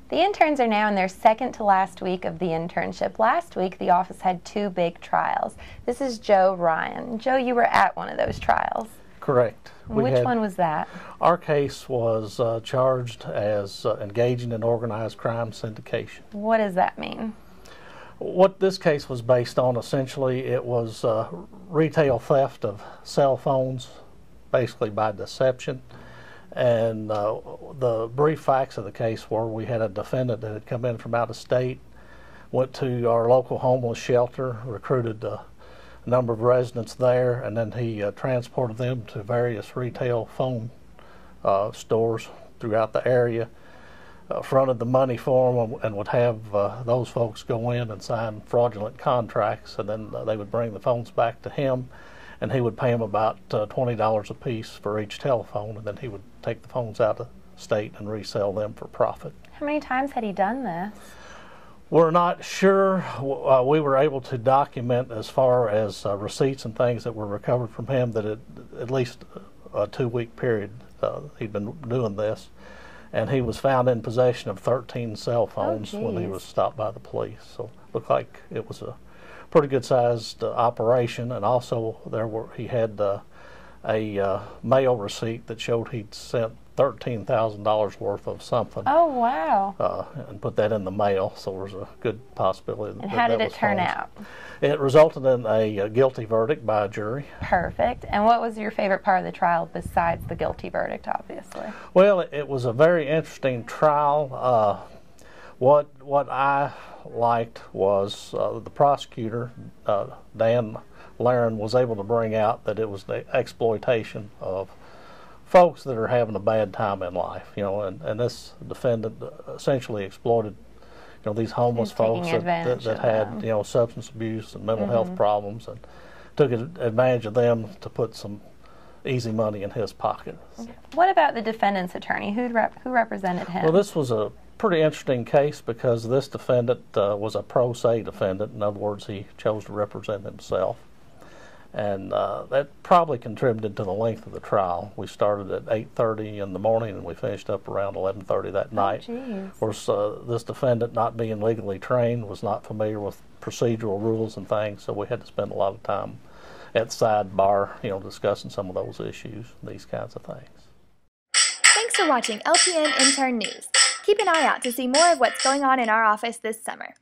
The interns are now in their second to last week of the internship. Last week, the office had 2 big trials. This is Joe Ryan. Joe, you were at one of those trials. Correct. Which one was that? Our case was charged as engaging in organized crime syndication. What does that mean? What this case was based on, essentially, it was retail theft of cell phones, basically by deception. And the brief facts of the case were we had a defendant that had come in from out of state, went to our local homeless shelter, recruited a number of residents there, and then he transported them to various retail phone stores throughout the area, fronted the money for them, and would have those folks go in and sign fraudulent contracts, and then they would bring the phones back to him, and he would pay them about $20 a piece for each telephone, and then he would take the phones out of state and resell them for profit. How many times had he done this? We're not sure. We were able to document, as far as receipts and things that were recovered from him, that at least a 2-week period he'd been doing this, and he was found in possession of 13 cell phones when he was stopped by the police. So it looked like it was a pretty good sized operation, and also he had a mail receipt that showed he'd sent $13,000 worth of something. Oh, wow. And put that in the mail, so there was a good possibility. And how did it turn out? It resulted in a guilty verdict by a jury. Perfect. And what was your favorite part of the trial besides the guilty verdict, obviously? Well, it was a very interesting trial. What I liked was the prosecutor, Dan Laren, was able to bring out that it was the exploitation of folks that are having a bad time in life, and this defendant essentially exploited, these homeless folks that had, substance abuse and mental health problems, and took advantage of them to put some easy money in his pocket. What about the defendant's attorney? Who represented him? Well, this was a pretty interesting case because this defendant was a pro se defendant. In other words, he chose to represent himself. And that probably contributed to the length of the trial. We started at 8:30 in the morning and we finished up around 11:30 that night. Of course, this defendant, not being legally trained, was not familiar with procedural rules and things, so we had to spend a lot of time at the sidebar, discussing some of those issues, these kinds of things. Thanks for watching LPN Intern News. Keep an eye out to see more of what's going on in our office this summer.